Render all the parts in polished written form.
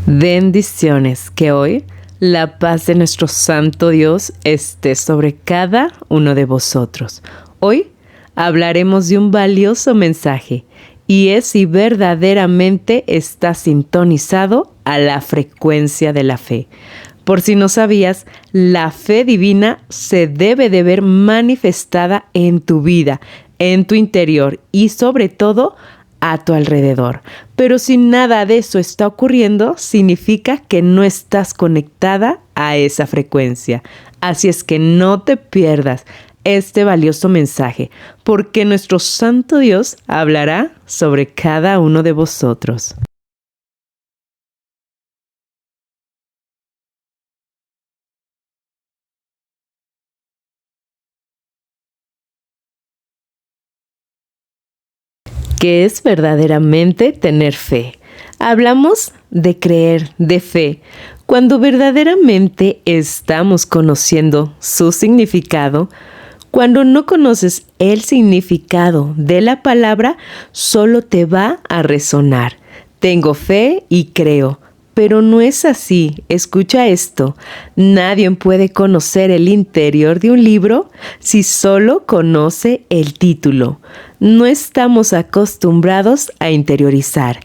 Bendiciones, que hoy la paz de nuestro Santo Dios esté sobre cada uno de vosotros. Hoy hablaremos de un valioso mensaje y es si verdaderamente está sintonizado a la frecuencia de la fe. Por si no sabías, la fe divina se debe de ver manifestada en tu vida, en tu interior y sobre todo a tu alrededor. Pero si nada de eso está ocurriendo, significa que no estás conectada a esa frecuencia. Así es que no te pierdas este valioso mensaje, porque nuestro Santo Dios hablará sobre cada uno de vosotros. ¿Qué es verdaderamente tener fe? Hablamos de creer, de fe. Cuando verdaderamente estamos conociendo su significado, cuando no conoces el significado de la palabra, solo te va a resonar. Tengo fe y creo. Pero no es así. Escucha esto. Nadie puede conocer el interior de un libro si solo conoce el título. No estamos acostumbrados a interiorizar.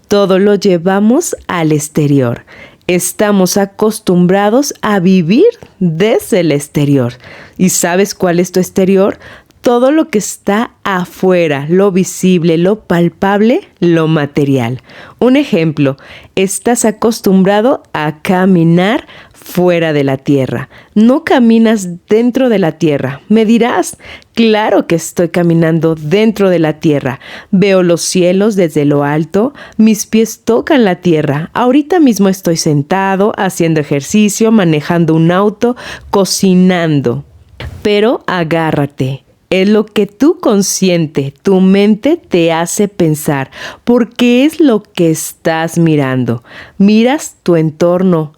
Todo lo llevamos al exterior. Estamos acostumbrados a vivir desde el exterior. ¿Y sabes cuál es tu exterior? Todo lo que está afuera, lo visible, lo palpable, lo material. Un ejemplo, estás acostumbrado a caminar fuera de la tierra. No caminas dentro de la tierra. Me dirás, claro que estoy caminando dentro de la tierra. Veo los cielos desde lo alto, mis pies tocan la tierra. Ahorita mismo estoy sentado, haciendo ejercicio, manejando un auto, cocinando. Pero agárrate. Es lo que tu consciente, tu mente te hace pensar, porque es lo que estás mirando. Miras tu entorno.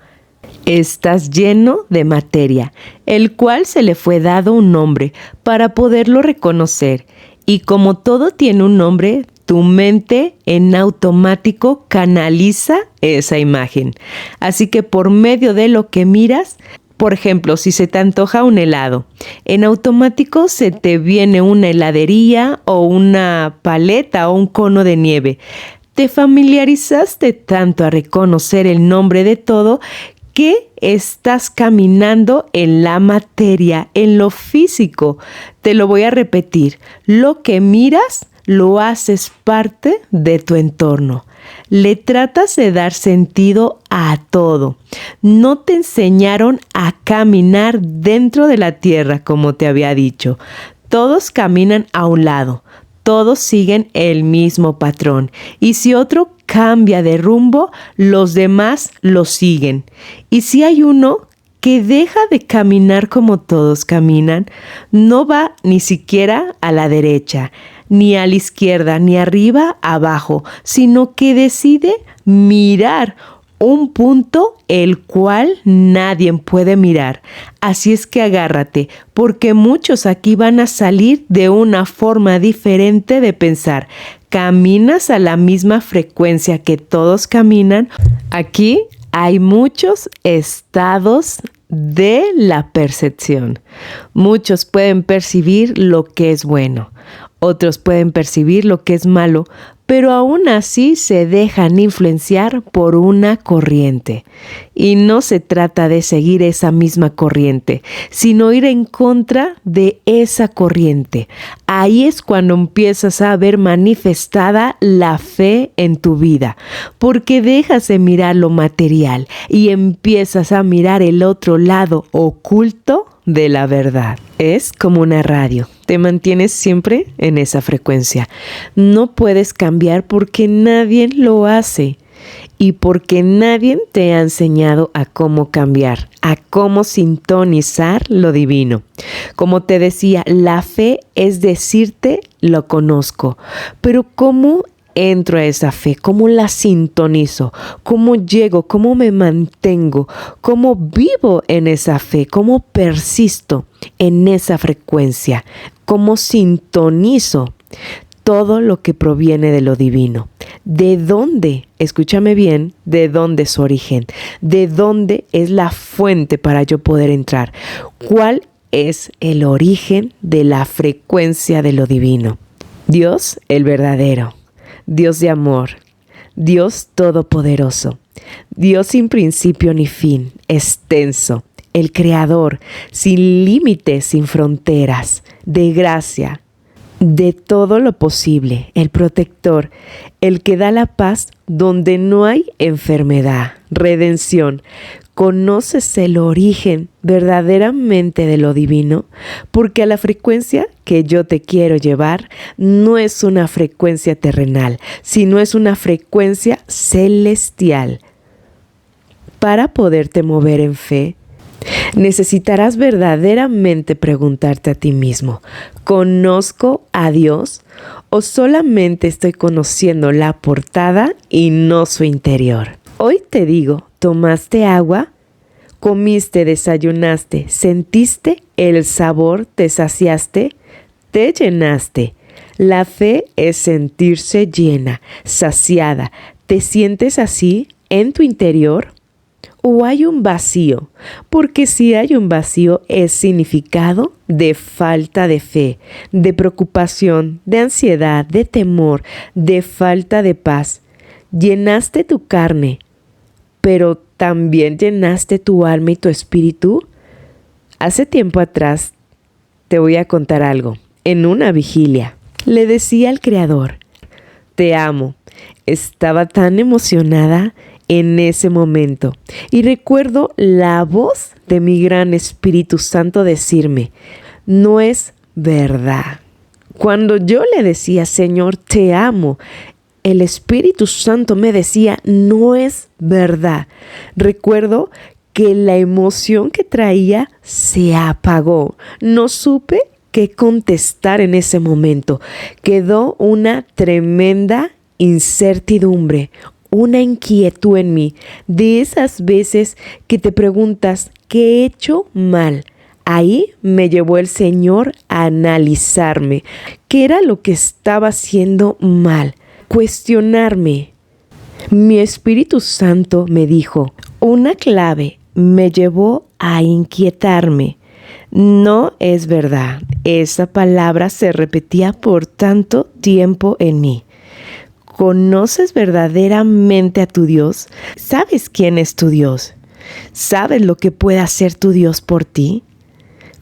Estás lleno de materia, el cual se le fue dado un nombre para poderlo reconocer. Y como todo tiene un nombre, tu mente en automático canaliza esa imagen. Así que por medio de lo que miras, por ejemplo, si se te antoja un helado, en automático se te viene una heladería o una paleta o un cono de nieve. Te familiarizaste tanto a reconocer el nombre de todo que estás caminando en la materia, en lo físico. Te lo voy a repetir. Lo que miras, lo haces parte de tu entorno. Le tratas de dar sentido a todo. No te enseñaron a caminar dentro de la tierra, como te había dicho. Todos caminan a un lado. Todos siguen el mismo patrón. Y si otro cambia de rumbo, los demás lo siguen. Y si hay uno que deja de caminar como todos caminan, no va ni siquiera a la derecha, ni a la izquierda, ni arriba, abajo, sino que decide mirar un punto el cual nadie puede mirar. Así es que agárrate, porque muchos aquí van a salir de una forma diferente de pensar. ¿Caminas a la misma frecuencia que todos caminan? Aquí hay muchos estados de la percepción. Muchos pueden percibir lo que es bueno, otros pueden percibir lo que es malo, pero aún así se dejan influenciar por una corriente. Y no se trata de seguir esa misma corriente, sino ir en contra de esa corriente. Ahí es cuando empiezas a ver manifestada la fe en tu vida, porque dejas de mirar lo material y empiezas a mirar el otro lado oculto de la verdad. Es como una radio. Te mantienes siempre en esa frecuencia. No puedes cambiar porque nadie lo hace y porque nadie te ha enseñado a cómo cambiar, a cómo sintonizar lo divino. Como te decía, la fe es decirte lo conozco, pero ¿cómo entro a esa fe? ¿Cómo la sintonizo? ¿Cómo llego? ¿Cómo me mantengo? ¿Cómo vivo en esa fe? ¿Cómo persisto en esa frecuencia? ¿Cómo sintonizo? todo lo que proviene de lo divino. ¿De dónde? Escúchame bien, ¿de dónde es su origen? ¿De dónde es la fuente para yo poder entrar? ¿Cuál es el origen de la frecuencia de lo divino? Dios, el verdadero, Dios de amor, Dios todopoderoso, Dios sin principio ni fin, extenso, el creador, sin límites, sin fronteras, de gracia, de todo lo posible, el protector, el que da la paz donde no hay enfermedad, redención. ¿Conoces el origen verdaderamente de lo divino? Porque a la frecuencia que yo te quiero llevar no es una frecuencia terrenal, sino es una frecuencia celestial. Para poderte mover en fe, necesitarás verdaderamente preguntarte a ti mismo, ¿conozco a Dios o solamente estoy conociendo la portada y no su interior? Hoy te digo, ¿tomaste agua? ¿Comiste, desayunaste? ¿Sentiste el sabor? ¿Te saciaste? ¿Te llenaste? La fe es sentirse llena, saciada. ¿Te sientes así en tu interior? ¿O hay un vacío? Porque si hay un vacío es significado de falta de fe, de preocupación, de ansiedad, de temor, de falta de paz. Llenaste tu carne, pero también llenaste tu alma y tu espíritu. Hace tiempo atrás te voy a contar algo. En una vigilia le decía al Creador, te amo. Estaba tan emocionada en ese momento y recuerdo la voz de mi gran Espíritu Santo decirme, no es verdad. Cuando yo le decía, Señor, te amo, el Espíritu Santo me decía, no es verdad. Recuerdo que la emoción que traía se apagó. No supe qué contestar en ese momento. Quedó una tremenda incertidumbre, una inquietud en mí, de esas veces que te preguntas, ¿qué he hecho mal? Ahí me llevó el Señor a analizarme, qué era lo que estaba haciendo mal, cuestionarme. Mi Espíritu Santo me dijo, una clave me llevó a inquietarme. No es verdad, esa palabra se repetía por tanto tiempo en mí. ¿Conoces verdaderamente a tu Dios? ¿Sabes quién es tu Dios? ¿Sabes lo que puede hacer tu Dios por ti?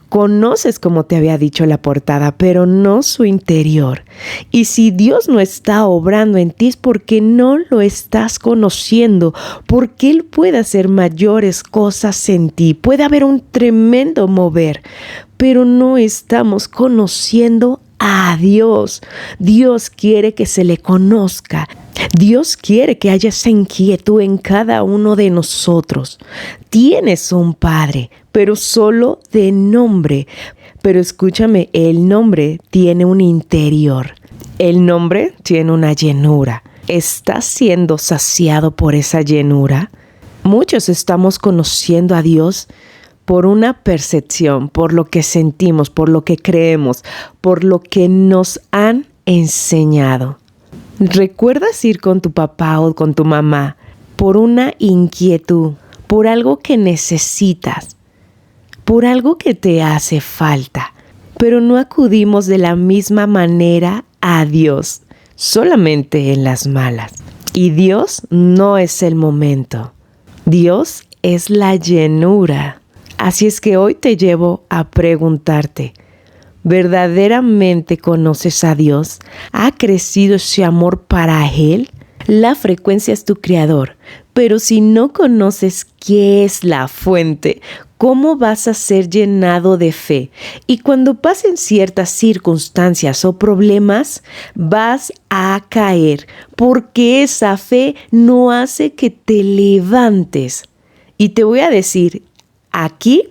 Conoces, como te había dicho la portada, pero no su interior. Y si Dios no está obrando en ti es porque no lo estás conociendo, porque Él puede hacer mayores cosas en ti. Puede haber un tremendo mover, pero no estamos conociendo a Dios. Dios quiere que se le conozca. Dios quiere que haya esa inquietud en cada uno de nosotros. Tienes un Padre, pero solo de nombre. Pero escúchame, el nombre tiene un interior. El nombre tiene una llenura. ¿Estás siendo saciado por esa llenura? Muchos estamos conociendo a Dios por una percepción, por lo que sentimos, por lo que creemos, por lo que nos han enseñado. ¿Recuerdas ir con tu papá o con tu mamá por una inquietud, por algo que necesitas, por algo que te hace falta, pero no acudimos de la misma manera a Dios, solamente en las malas? Y Dios no es el momento, Dios es la llenura. Así es que hoy te llevo a preguntarte, ¿verdaderamente conoces a Dios? ¿Ha crecido ese amor para Él? La frecuencia es tu creador, pero si no conoces qué es la fuente, ¿cómo vas a ser llenado de fe? Y cuando pasen ciertas circunstancias o problemas, vas a caer, porque esa fe no hace que te levantes. Y te voy a decir, aquí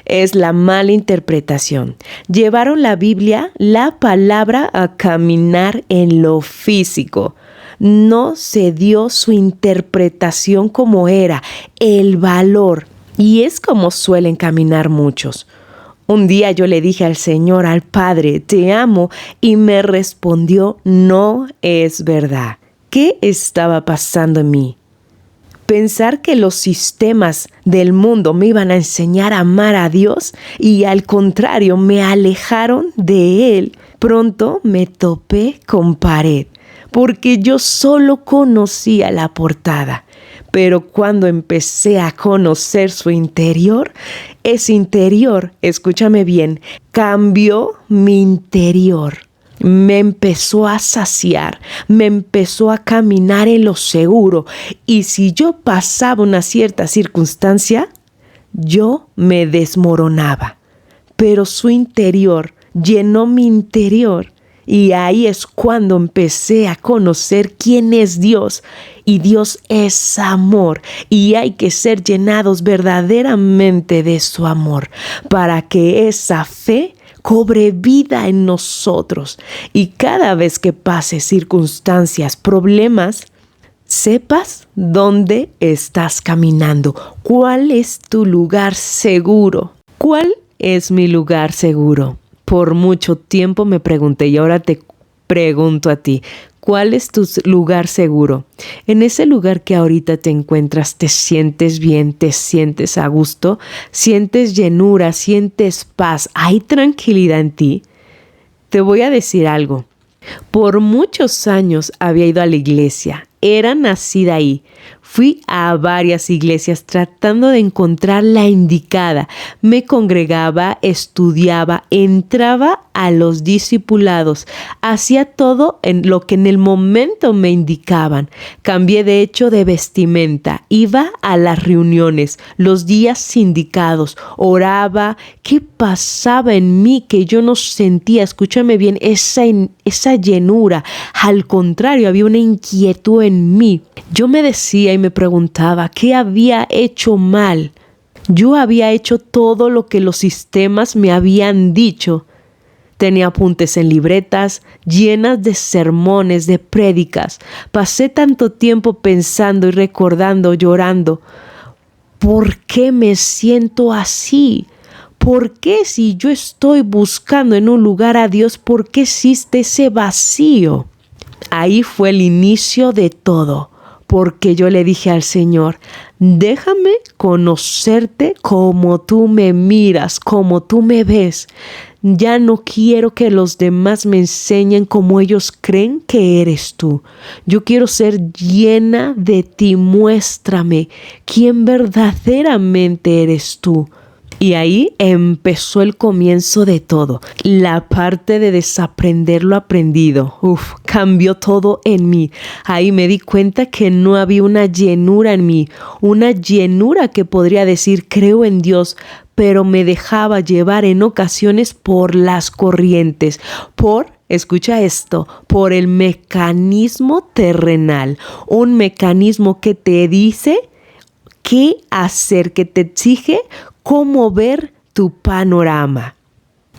es la mala interpretación. Llevaron la Biblia, la palabra, a caminar en lo físico. No se dio su interpretación como era, el valor. Y es como suelen caminar muchos. Un día yo le dije al Señor, al Padre, te amo, y me respondió, no es verdad. ¿Qué estaba pasando en mí? Pensar que los sistemas del mundo me iban a enseñar a amar a Dios y al contrario me alejaron de Él. Pronto me topé con pared porque yo solo conocía la portada. Pero cuando empecé a conocer su interior, ese interior, escúchame bien, cambió mi interior. Me empezó a saciar, me empezó a caminar en lo seguro. Y si yo pasaba una cierta circunstancia, yo me desmoronaba. Pero su interior llenó mi interior. Y ahí es cuando empecé a conocer quién es Dios. Y Dios es amor. Y hay que ser llenados verdaderamente de su amor para que esa fe cobre vida en nosotros. Y cada vez que pases circunstancias, problemas, sepas dónde estás caminando. ¿Cuál es tu lugar seguro? ¿Cuál es mi lugar seguro? Por mucho tiempo me pregunté y ahora te pregunto a ti, ¿cuál es tu lugar seguro? En ese lugar que ahorita te encuentras, ¿te sientes bien? ¿Te sientes a gusto? ¿Sientes llenura? ¿Sientes paz? ¿Hay tranquilidad en ti? Te voy a decir algo. Por muchos años había ido a la iglesia. Era nacida ahí. Fui a varias iglesias tratando de encontrar la indicada. Me congregaba, estudiaba, entraba a los discipulados. Hacía todo en lo que en el momento me indicaban. Cambié de hecho de vestimenta. Iba a las reuniones, los días indicados. Oraba. ¿Qué pasaba en mí que yo no sentía? Escúchame bien, esa llenura. Al contrario, había una inquietud en mí. Yo me decía y me preguntaba, ¿qué había hecho mal? Yo había hecho todo lo que los sistemas me habían dicho. Tenía apuntes en libretas llenas de sermones, de prédicas. Pasé tanto tiempo pensando y recordando, llorando. ¿Por qué me siento así? ¿Por qué si yo estoy buscando en un lugar a Dios, por qué existe ese vacío? Ahí fue el inicio de todo. Porque yo le dije al Señor, déjame conocerte como tú me miras, como tú me ves. Ya no quiero que los demás me enseñen como ellos creen que eres tú. Yo quiero ser llena de ti. Muéstrame quién verdaderamente eres tú. Y ahí empezó el comienzo de todo. La parte de desaprender lo aprendido. Cambió todo en mí. Ahí me di cuenta que no había una llenura en mí. Una llenura que podría decir creo en Dios, pero me dejaba llevar en ocasiones por las corrientes. Escucha esto, por el mecanismo terrenal. Un mecanismo que te dice qué hacer, que te exige cómo ver tu panorama.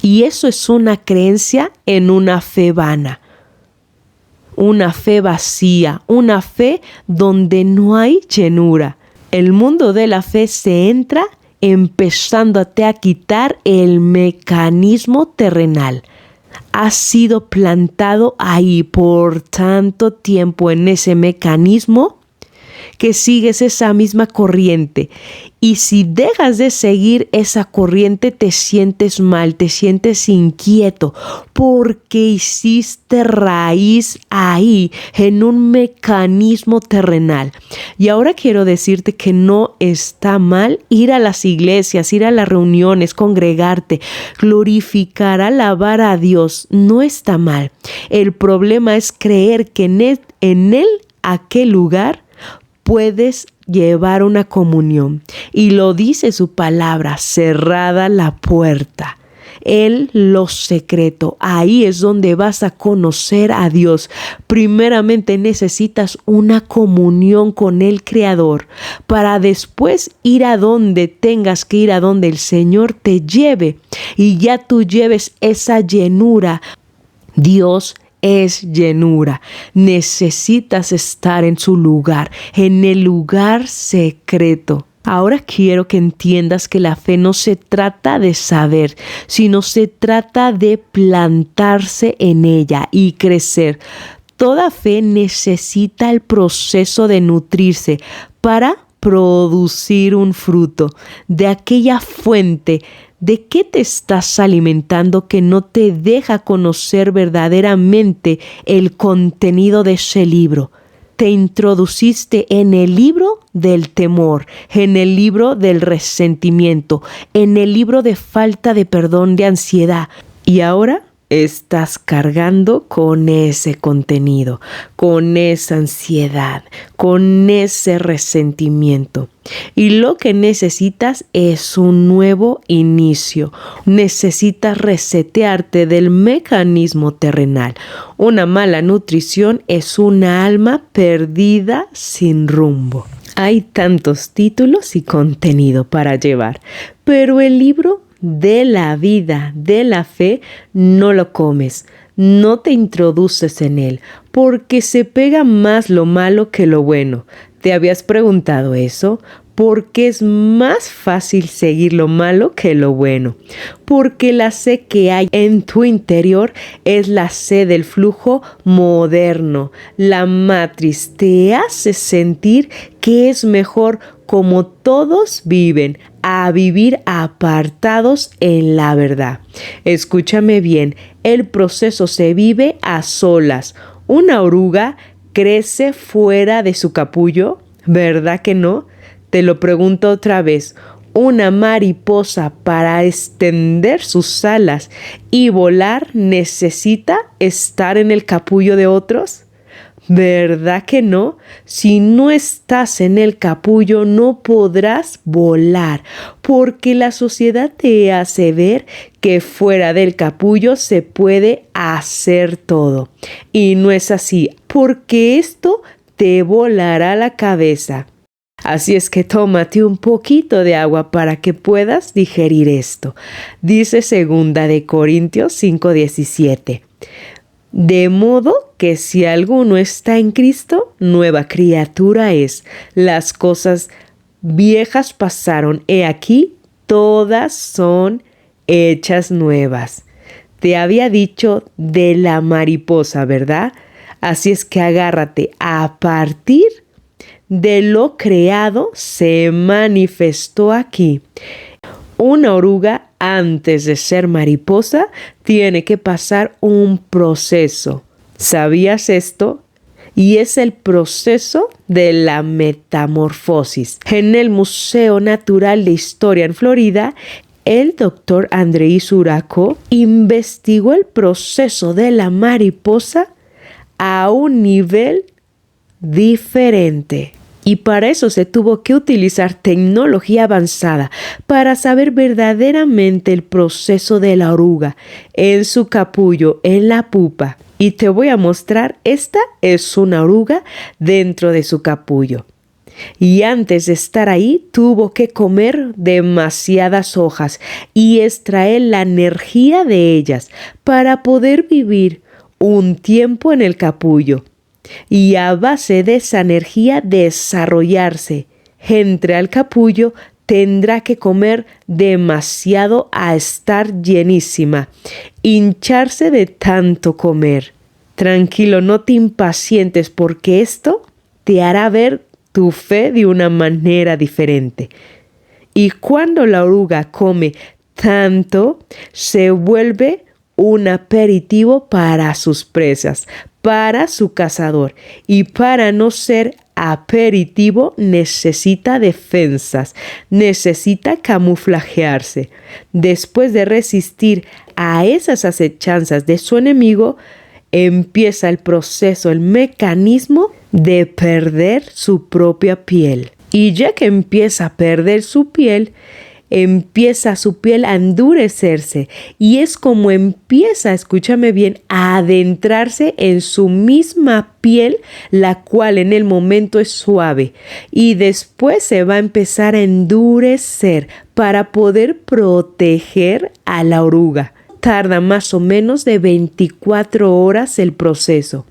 Y eso es una creencia en una fe vana, una fe vacía, una fe donde no hay llenura. El mundo de la fe se entra empezándote a quitar el mecanismo terrenal. Has sido plantado ahí por tanto tiempo en ese mecanismo que sigues esa misma corriente. Y si dejas de seguir esa corriente, te sientes mal, te sientes inquieto, porque hiciste raíz ahí, en un mecanismo terrenal. Y ahora quiero decirte que no está mal ir a las iglesias, ir a las reuniones, congregarte, glorificar, alabar a Dios. No está mal. El problema es creer que en él, aquel lugar, puedes llevar una comunión. Y lo dice su palabra, cerrada la puerta. Lo secreto, ahí es donde vas a conocer a Dios. Primeramente necesitas una comunión con el Creador para después ir a donde tengas que ir, a donde el Señor te lleve y ya tú lleves esa llenura. Dios es llenura. Necesitas estar en su lugar, en el lugar secreto. Ahora quiero que entiendas que la fe no se trata de saber, sino se trata de plantarse en ella y crecer. Toda fe necesita el proceso de nutrirse para producir un fruto de aquella fuente. ¿De qué te estás alimentando que no te deja conocer verdaderamente el contenido de ese libro? Te introduciste en el libro del temor, en el libro del resentimiento, en el libro de falta de perdón, de ansiedad. Y ahora estás cargando con ese contenido, con esa ansiedad, con ese resentimiento. Y lo que necesitas es un nuevo inicio. Necesitas resetearte del mecanismo terrenal. Una mala nutrición es una alma perdida sin rumbo. Hay tantos títulos y contenido para llevar, pero el libro de la vida, de la fe, no lo comes, no te introduces en él, porque se pega más lo malo que lo bueno. ¿Te habías preguntado eso? Porque es más fácil seguir lo malo que lo bueno. Porque la sed que hay en tu interior es la sed del flujo moderno. La matriz te hace sentir que es mejor como todos viven, a vivir apartados en la verdad. Escúchame bien, el proceso se vive a solas. Una oruga crece fuera de su capullo, ¿verdad que no? Te lo pregunto otra vez. Una mariposa para extender sus alas y volar necesita estar en el capullo de otros. ¿Verdad que no? Si no estás en el capullo no podrás volar, porque la sociedad te hace ver que fuera del capullo se puede hacer todo. Y no es así, porque esto te volará la cabeza. Así es que tómate un poquito de agua para que puedas digerir esto. Dice 2 de Corintios 5:17. De modo que si alguno está en Cristo, nueva criatura es. Las cosas viejas pasaron, he aquí, todas son hechas nuevas. Te había dicho de la mariposa, ¿verdad? Así es que agárrate. A partir de lo creado se manifestó aquí. Una oruga, antes de ser mariposa, tiene que pasar un proceso. ¿Sabías esto? Y es el proceso de la metamorfosis. En el Museo Natural de Historia en Florida, el doctor Andrei Suraco investigó el proceso de la mariposa a un nivel diferente. Y para eso se tuvo que utilizar tecnología avanzada para saber verdaderamente el proceso de la oruga en su capullo, en la pupa. Y te voy a mostrar, esta es una oruga dentro de su capullo. Y antes de estar ahí, tuvo que comer demasiadas hojas y extraer la energía de ellas para poder vivir un tiempo en el capullo. Y a base de esa energía desarrollarse. Entre al capullo tendrá que comer demasiado a estar llenísima, hincharse de tanto comer. Tranquilo, no te impacientes porque esto te hará ver tu fe de una manera diferente. Y cuando la oruga come tanto, se vuelve un aperitivo para sus presas, para su cazador. Y para no ser aperitivo necesita defensas, necesita camuflajearse. Después de resistir a esas acechanzas de su enemigo, empieza el proceso, el mecanismo de perder su propia piel. Y ya que empieza a perder su piel, empieza su piel a endurecerse y es como empieza, escúchame bien, a adentrarse en su misma piel, la cual en el momento es suave y después se va a empezar a endurecer para poder proteger a la oruga. Tarda más o menos de 24 horas el proceso.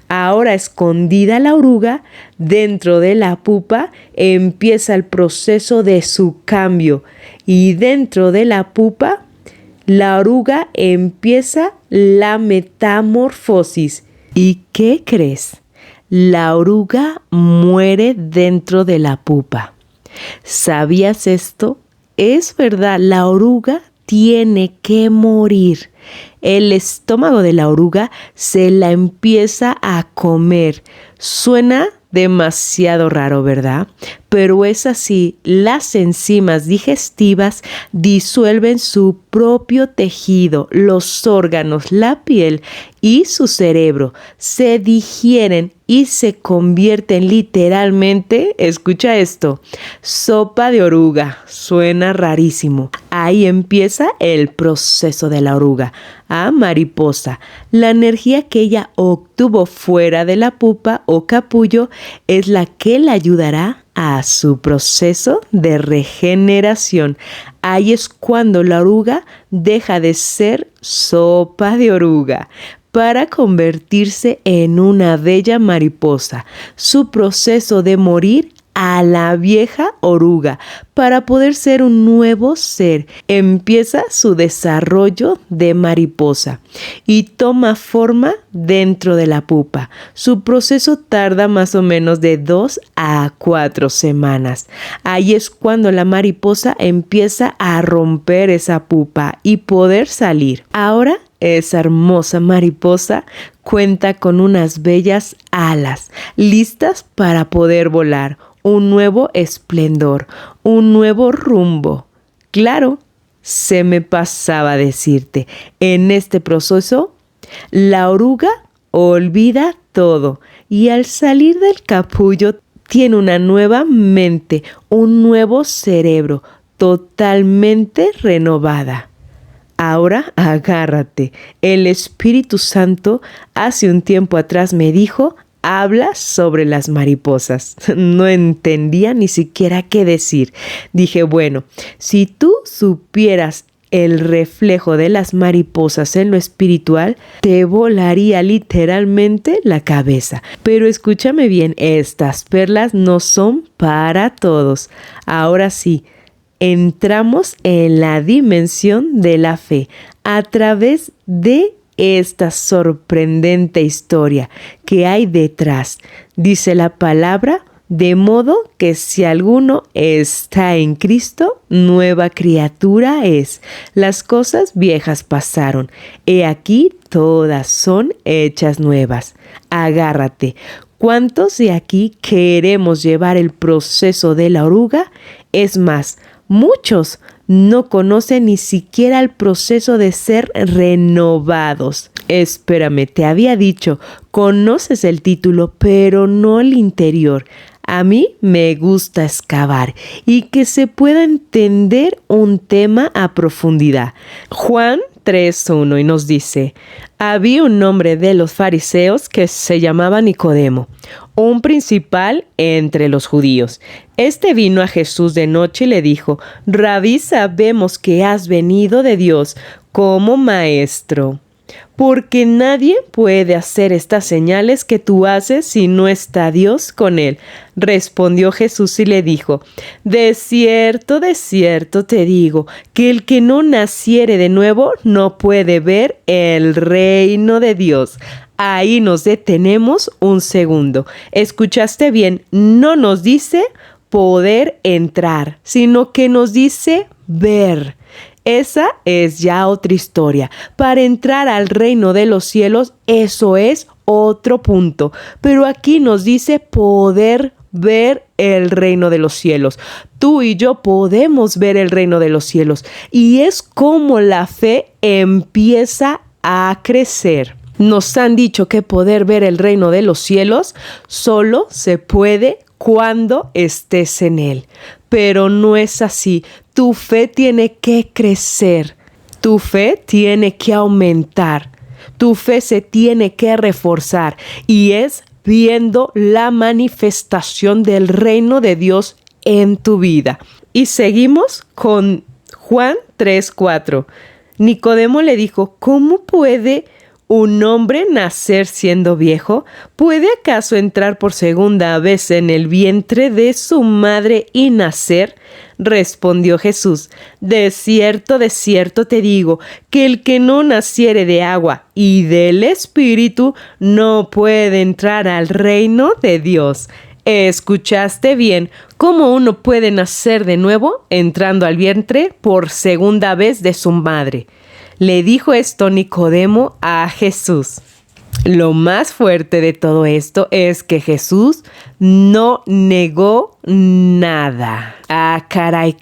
Ahora escondida la oruga, dentro de la pupa empieza el proceso de su cambio y dentro de la pupa la oruga empieza la metamorfosis. ¿Y qué crees? La oruga muere dentro de la pupa. ¿Sabías esto? Es verdad, la oruga tiene que morir. El estómago de la oruga se la empieza a comer. Suena demasiado raro, ¿verdad? Pero es así, las enzimas digestivas disuelven su propio tejido, los órganos, la piel y su cerebro. Se digieren y se convierten literalmente, escucha esto, sopa de oruga. Suena rarísimo. Ahí empieza el proceso de la oruga. Mariposa. La energía que ella obtuvo fuera de la pupa o capullo es la que le ayudará a su proceso de regeneración. Ahí es cuando la oruga deja de ser sopa de oruga para convertirse en una bella mariposa. Su proceso de morir a la vieja oruga para poder ser un nuevo ser. Empieza su desarrollo de mariposa y toma forma dentro de la pupa. Su proceso tarda más o menos de 2 a 4 semanas. Ahí es cuando la mariposa empieza a romper esa pupa y poder salir. Ahora esa hermosa mariposa cuenta con unas bellas alas, listas para poder volar. Un nuevo esplendor, un nuevo rumbo. Claro, se me pasaba decirte, en este proceso, la oruga olvida todo y al salir del capullo tiene una nueva mente, un nuevo cerebro, totalmente renovada. Ahora agárrate. El Espíritu Santo hace un tiempo atrás me dijo: habla sobre las mariposas. No entendía ni siquiera qué decir. Dije, bueno, si tú supieras el reflejo de las mariposas en lo espiritual, te volaría literalmente la cabeza. Pero escúchame bien, estas perlas no son para todos. Ahora sí, entramos en la dimensión de la fe a través de esta sorprendente historia que hay detrás. Dice la palabra, de modo que si alguno está en Cristo, nueva criatura es. Las cosas viejas pasaron, he aquí todas son hechas nuevas. Agárrate. ¿Cuántos de aquí queremos llevar el proceso de la oruga? Es más, muchos no conocen ni siquiera el proceso de ser renovados. Espérame, te había dicho, conoces el título, pero no el interior. A mí me gusta excavar y que se pueda entender un tema a profundidad. Juan 3:1 y nos dice: había un hombre de los fariseos que se llamaba Nicodemo, un principal entre los judíos. Este vino a Jesús de noche y le dijo: Rabí, sabemos que has venido de Dios como maestro, porque nadie puede hacer estas señales que tú haces si no está Dios con él. Respondió Jesús y le dijo: de cierto te digo, que el que no naciere de nuevo no puede ver el reino de Dios. Ahí nos detenemos un segundo. ¿Escuchaste bien? No nos dice poder entrar, sino que nos dice ver. Esa es ya otra historia. Para entrar al reino de los cielos, eso es otro punto. Pero aquí nos dice poder ver el reino de los cielos. Tú y yo podemos ver el reino de los cielos. Y es como la fe empieza a crecer. Nos han dicho que poder ver el reino de los cielos solo se puede cuando estés en él. Pero no es así. Tu fe tiene que crecer. Tu fe tiene que aumentar. Tu fe se tiene que reforzar. Y es viendo la manifestación del reino de Dios en tu vida. Y seguimos con Juan 3:4. Nicodemo le dijo: ¿cómo puede ¿Un hombre nacer siendo viejo? ¿Puede acaso entrar por segunda vez en el vientre de su madre y nacer? Respondió Jesús: de cierto te digo, que el que no naciere de agua y del Espíritu no puede entrar al reino de Dios. ¿Escuchaste bien? ¿Cómo uno puede nacer de nuevo entrando al vientre por segunda vez de su madre? Le dijo esto Nicodemo a Jesús. Lo más fuerte de todo esto es que Jesús no negó nada. Caray.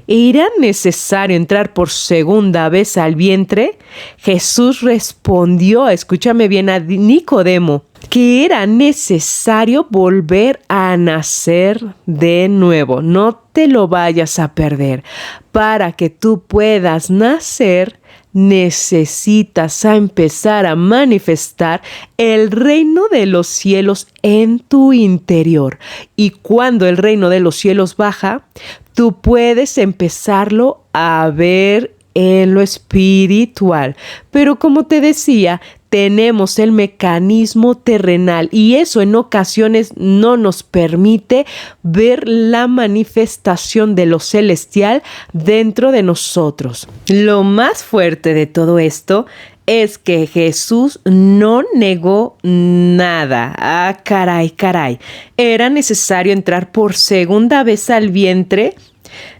¿Era necesario entrar por segunda vez al vientre? Jesús respondió, escúchame bien, a Nicodemo, que era necesario volver a nacer de nuevo. No te lo vayas a perder. Para que tú puedas nacer, necesitas empezar a manifestar el reino de los cielos en tu interior. Y cuando el reino de los cielos baja, tú puedes empezarlo a ver en lo espiritual. Pero como te decía, tenemos el mecanismo terrenal y eso en ocasiones no nos permite ver la manifestación de lo celestial dentro de nosotros. Lo más fuerte de todo esto es que Jesús no negó nada. Caray. ¿Era necesario entrar por segunda vez al vientre?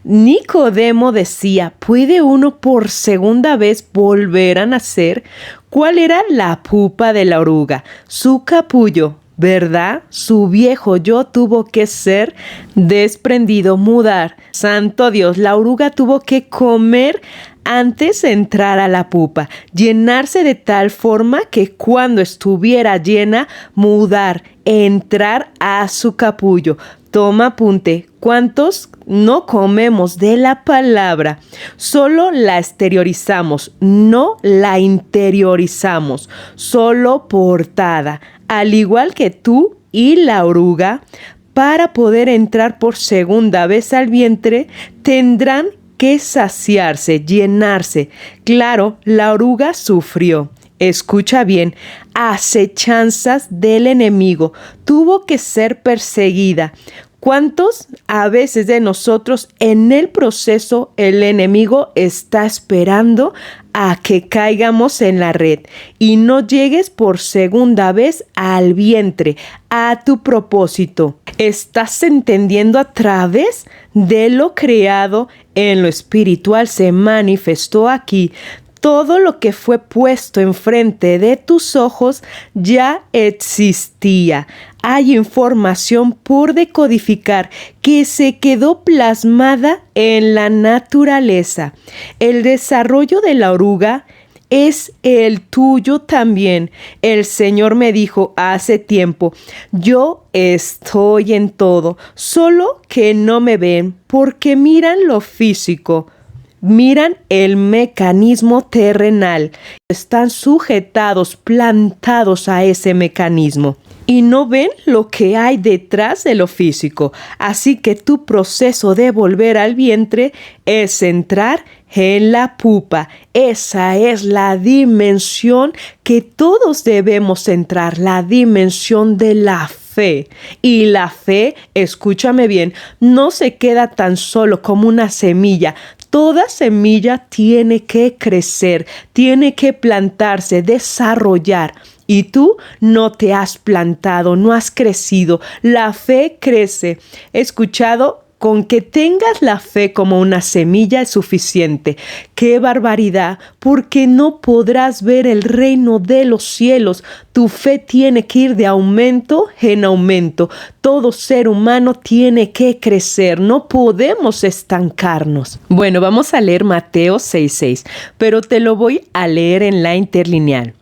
Nicodemo decía, ¿puede uno por segunda vez volver a nacer? ¿Cuál era la pupa de la oruga? Su capullo, ¿verdad? Su viejo yo tuvo que ser desprendido, mudar. Santo Dios, la oruga tuvo que comer antes de entrar a la pupa, llenarse de tal forma que cuando estuviera llena, mudar, entrar a su capullo. Toma apunte, ¿cuántos no comemos de la palabra? Solo la exteriorizamos, no la interiorizamos, solo portada. Al igual que tú y la oruga, para poder entrar por segunda vez al vientre, tendrán que saciarse, llenarse. Claro, la oruga sufrió. Escucha bien, acechanzas del enemigo, tuvo que ser perseguida. ¿Cuántos a veces de nosotros en el proceso el enemigo está esperando a que caigamos en la red y no llegues por segunda vez al vientre, a tu propósito? ¿Estás entendiendo? A través de lo creado en lo espiritual se manifestó aquí. Todo lo que fue puesto enfrente de tus ojos ya existía. Hay información por decodificar que se quedó plasmada en la naturaleza. El desarrollo de la oruga es el tuyo también. El Señor me dijo hace tiempo, yo estoy en todo, solo que no me ven porque miran lo físico. Miran el mecanismo terrenal, están sujetados, plantados a ese mecanismo y no ven lo que hay detrás de lo físico. Así que tu proceso de volver al vientre es entrar en la pupa. Esa es la dimensión que todos debemos entrar, la dimensión de la fe. Y la fe, escúchame bien, no se queda tan solo como una semilla. Toda semilla tiene que crecer, tiene que plantarse, desarrollar. Y tú no te has plantado, no has crecido. La fe crece. He escuchado, con que tengas la fe como una semilla es suficiente. ¡Qué barbaridad! Porque no podrás ver el reino de los cielos. Tu fe tiene que ir de aumento en aumento. Todo ser humano tiene que crecer. No podemos estancarnos. Bueno, vamos a leer Mateo 6:6, pero te lo voy a leer en la interlineal.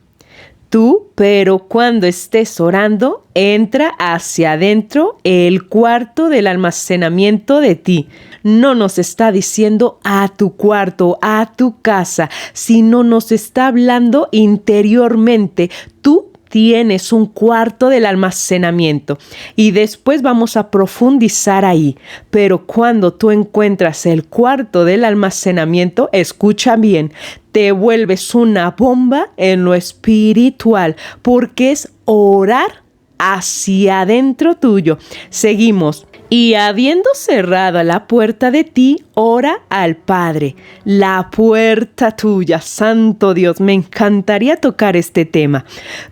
Tú, pero cuando estés orando, entra hacia adentro el cuarto del almacenamiento de ti. No nos está diciendo a tu cuarto, a tu casa, sino nos está hablando interiormente. Tú tienes un cuarto del almacenamiento y después vamos a profundizar ahí. Pero cuando tú encuentras el cuarto del almacenamiento, escucha bien, te vuelves una bomba en lo espiritual porque es orar hacia adentro tuyo. Seguimos. Y habiendo cerrado la puerta de ti, ora al Padre. La puerta tuya, santo Dios, me encantaría tocar este tema,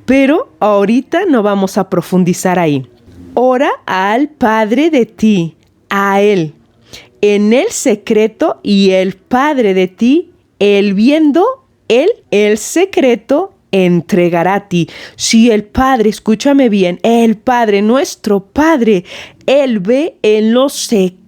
pero ahorita no vamos a profundizar ahí. Ora al Padre de ti, a Él, en el secreto, y el Padre de ti, Él viendo, Él el secreto, entregará a ti. Si el Padre, escúchame bien, el Padre, nuestro Padre, Él ve en lo secreto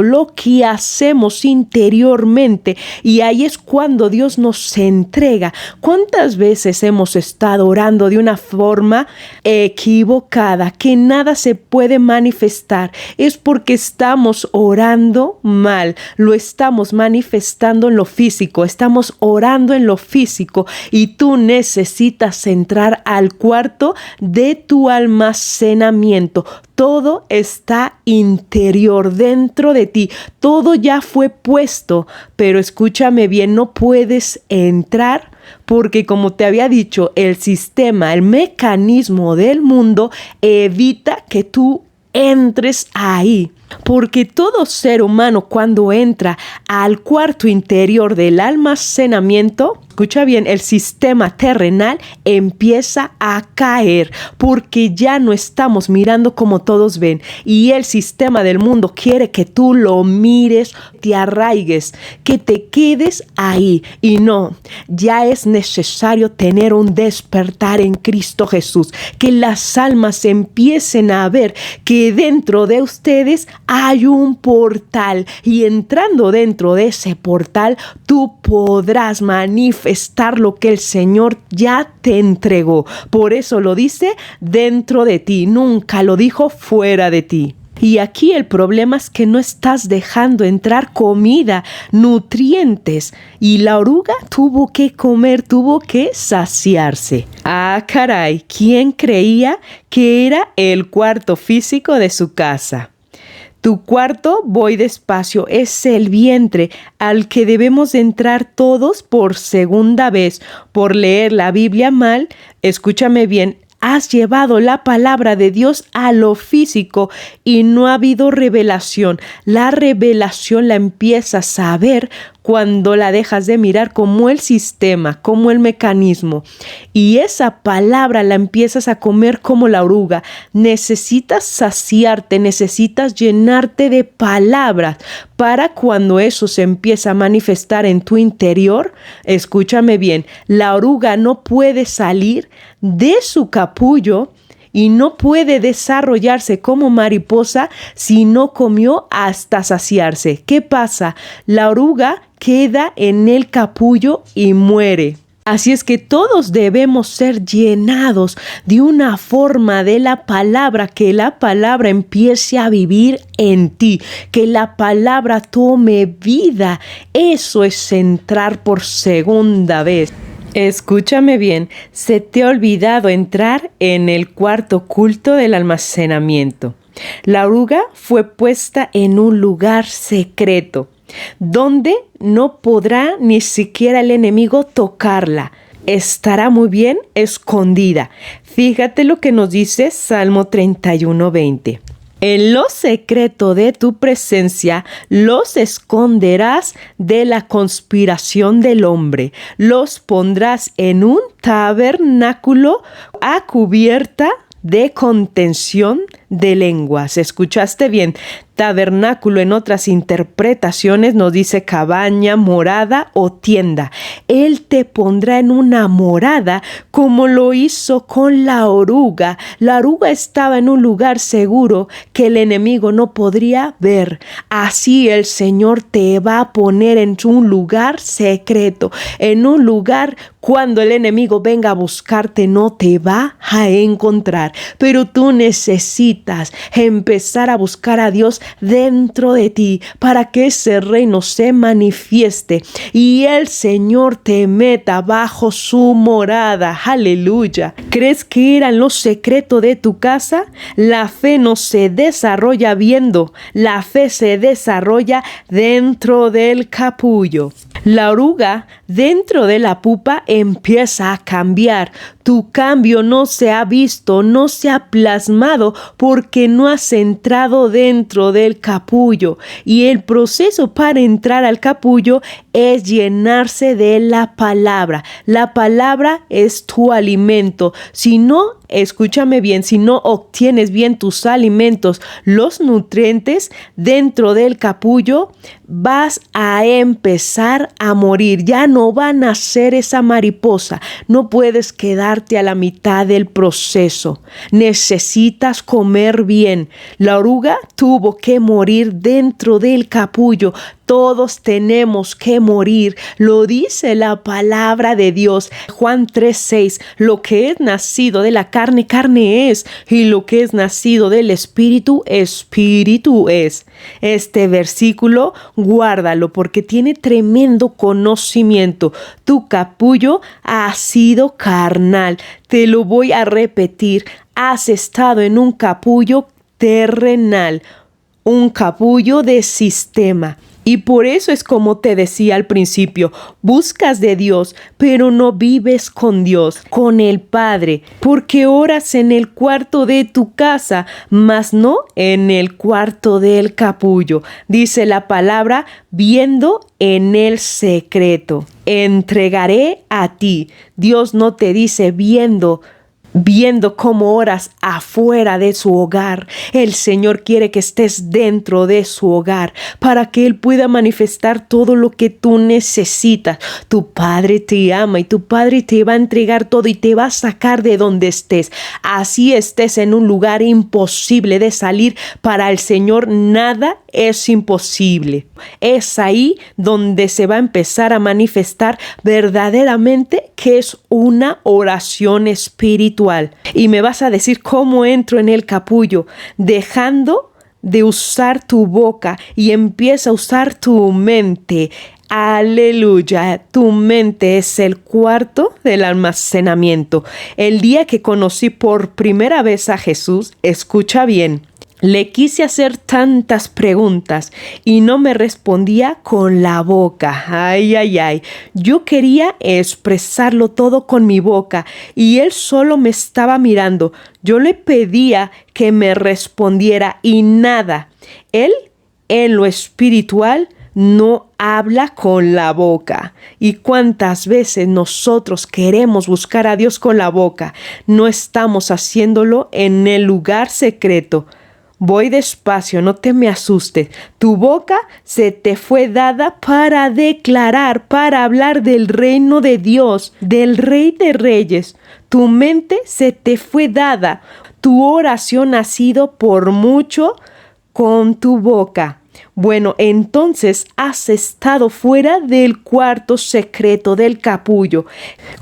lo que hacemos interiormente y ahí es cuando Dios nos entrega. ¿Cuántas veces hemos estado orando de una forma equivocada, que nada se puede manifestar? Es porque estamos orando mal, lo estamos manifestando en lo físico, estamos orando en lo físico y tú necesitas entrar al cuarto de tu almacenamiento. Todo está interior, dentro de ti. Todo ya fue puesto, pero escúchame bien, no puedes entrar porque, como te había dicho, el sistema, el mecanismo del mundo evita que tú entres ahí. Porque todo ser humano cuando entra al cuarto interior del almacenamiento, escucha bien, el sistema terrenal empieza a caer porque ya no estamos mirando como todos ven y el sistema del mundo quiere que tú lo mires, te arraigues, que te quedes ahí y no, ya es necesario tener un despertar en Cristo Jesús, que las almas empiecen a ver que dentro de ustedes hay un portal y entrando dentro de ese portal tú podrás manifestar lo que el Señor ya te entregó. Por eso lo dice dentro de ti, nunca lo dijo fuera de ti. Y aquí el problema es que no estás dejando entrar comida, nutrientes. Y la oruga tuvo que comer, tuvo que saciarse. Ah, caray, ¿quién creía que era el cuarto físico de su casa? Tu cuarto, voy despacio, es el vientre al que debemos entrar todos por segunda vez, por leer la Biblia mal. Escúchame bien, has llevado la palabra de Dios a lo físico y no ha habido revelación. La revelación la empiezas a ver cuando la dejas de mirar como el sistema, como el mecanismo. Y esa palabra la empiezas a comer como la oruga. Necesitas saciarte, necesitas llenarte de palabras para cuando eso se empieza a manifestar en tu interior. Escúchame bien, la oruga no puede salir de su capullo y no puede desarrollarse como mariposa si no comió hasta saciarse. ¿Qué pasa? La oruga queda en el capullo y muere. Así es que todos debemos ser llenados de una forma de la palabra, que la palabra empiece a vivir en ti, que la palabra tome vida. Eso es entrar por segunda vez. Escúchame bien, se te ha olvidado entrar en el cuarto oculto del almacenamiento. La oruga fue puesta en un lugar secreto, donde no podrá ni siquiera el enemigo tocarla. Estará muy bien escondida. Fíjate lo que nos dice Salmo 31:20. En lo secreto de tu presencia los esconderás de la conspiración del hombre. Los pondrás en un tabernáculo a cubierta de contención de lenguas. ¿Escuchaste bien? Tabernáculo en otras interpretaciones nos dice cabaña, morada o tienda. Él te pondrá en una morada como lo hizo con la oruga. La oruga estaba en un lugar seguro que el enemigo no podría ver. Así el Señor te va a poner en un lugar secreto, en un lugar cuando el enemigo venga a buscarte no te va a encontrar. Pero tú necesitas necesitas empezar a buscar a Dios dentro de ti para que ese reino se manifieste y el Señor te meta bajo su morada. Aleluya. ¿Crees que era lo secreto de tu casa? La fe no se desarrolla viendo, la fe se desarrolla dentro del capullo. La oruga dentro de la pupa empieza a cambiar. Tu cambio no se ha visto, no se ha plasmado porque no has entrado dentro del capullo. Y el proceso para entrar al capullo es llenarse de la palabra. La palabra es tu alimento. Si no, escúchame bien, si no obtienes bien tus alimentos, los nutrientes dentro del capullo, vas a empezar a morir. Ya no va a nacer esa mariposa. No puedes quedarte a la mitad del proceso. Necesitas comer bien. La oruga tuvo que morir dentro del capullo. Todos tenemos que morir. Lo dice la palabra de Dios. Juan 3:6. Lo que es nacido de la carne, carne es. Y lo que es nacido del espíritu, espíritu es. Este versículo, guárdalo porque tiene tremendo conocimiento. Tu capullo ha sido carnal. Te lo voy a repetir. Has estado en un capullo terrenal. Un capullo de sistema. Y por eso es como te decía al principio, buscas de Dios, pero no vives con Dios, con el Padre, porque oras en el cuarto de tu casa, mas no en el cuarto del capullo. Dice la palabra, viendo en el secreto. Entregaré a ti. Dios no te dice viendo cómo oras afuera de su hogar. El Señor quiere que estés dentro de su hogar para que Él pueda manifestar todo lo que tú necesitas. Tu Padre te ama y tu Padre te va a entregar todo y te va a sacar de donde estés. Así estés en un lugar imposible de salir, para el Señor nada es imposible. Es ahí donde se va a empezar a manifestar verdaderamente que es una oración espiritual. Y me vas a decir cómo entro en el capullo, dejando de usar tu boca y empieza a usar tu mente. Aleluya, tu mente es el cuarto del almacenamiento. El día que conocí por primera vez a Jesús, escucha bien, le quise hacer tantas preguntas y no me respondía con la boca. Ay, ay, ay. Yo quería expresarlo todo con mi boca y él solo me estaba mirando. Yo le pedía que me respondiera y nada. Él, en lo espiritual, no habla con la boca. ¿Y cuántas veces nosotros queremos buscar a Dios con la boca? No estamos haciéndolo en el lugar secreto. Voy despacio, no te me asustes. Tu boca se te fue dada para declarar, para hablar del reino de Dios, del Rey de Reyes. Tu mente se te fue dada. Tu oración ha sido por mucho con tu boca. Bueno, entonces has estado fuera del cuarto secreto del capullo.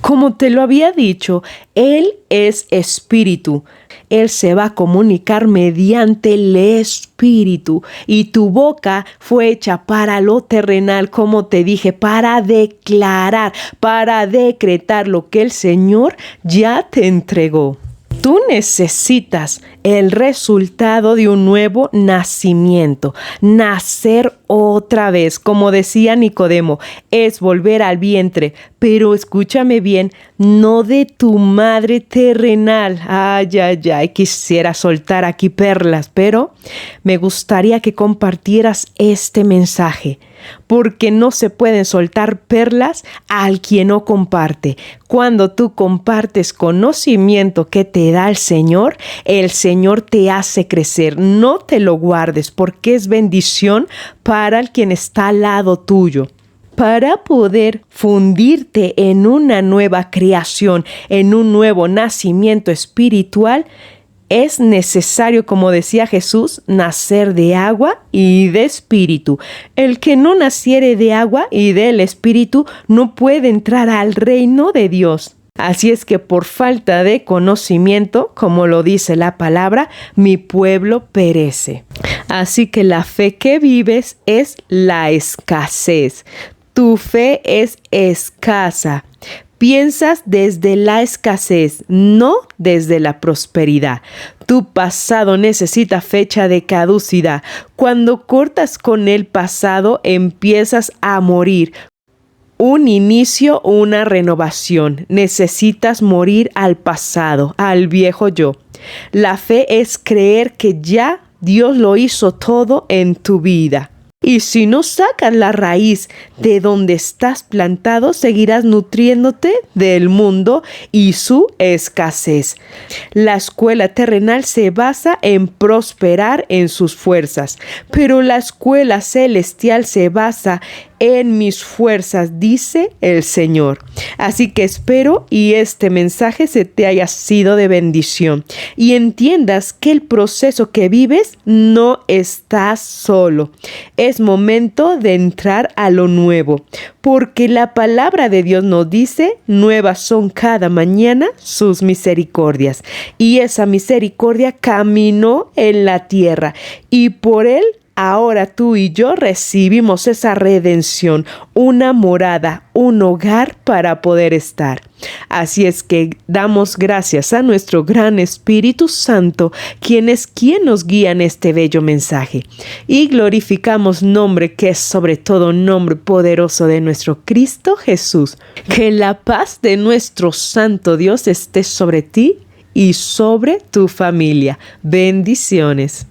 Como te lo había dicho, Él es espíritu. Él se va a comunicar mediante el espíritu y tu boca fue hecha para lo terrenal, como te dije, para declarar, para decretar lo que el Señor ya te entregó. Tú necesitas el resultado de un nuevo nacimiento, nacer otra vez. Como decía Nicodemo, es volver al vientre, pero escúchame bien, no de tu madre terrenal. Ay, ay, ay, quisiera soltar aquí perlas, pero me gustaría que compartieras este mensaje, porque no se pueden soltar perlas al quien no comparte. Cuando tú compartes conocimiento que te da el Señor te hace crecer. No te lo guardes, porque es bendición para el quien está al lado tuyo. Para poder fundirte en una nueva creación, en un nuevo nacimiento espiritual, es necesario, como decía Jesús, nacer de agua y de espíritu. El que no naciere de agua y del espíritu no puede entrar al reino de Dios. Así es que por falta de conocimiento, como lo dice la palabra, mi pueblo perece. Así que la fe que vives es la escasez. Tu fe es escasa. Piensas desde la escasez, no desde la prosperidad. Tu pasado necesita fecha de caducidad. Cuando cortas con el pasado, empiezas a morir. Un inicio, una renovación. Necesitas morir al pasado, al viejo yo. La fe es creer que ya Dios lo hizo todo en tu vida. Y si no sacas la raíz de donde estás plantado, seguirás nutriéndote del mundo y su escasez. La escuela terrenal se basa en prosperar en sus fuerzas, pero la escuela celestial se basa en mis fuerzas, dice el Señor. Así que espero y este mensaje se te haya sido de bendición y entiendas que el proceso que vives no estás solo. Es momento de entrar a lo nuevo, porque la palabra de Dios nos dice: nuevas son cada mañana sus misericordias. Y esa misericordia caminó en la tierra y por él ahora tú y yo recibimos esa redención, una morada, un hogar para poder estar. Así es que damos gracias a nuestro gran Espíritu Santo, quien nos guía en este bello mensaje. Y glorificamos nombre que es sobre todo nombre poderoso de nuestro Cristo Jesús. Que la paz de nuestro Santo Dios esté sobre ti y sobre tu familia. Bendiciones.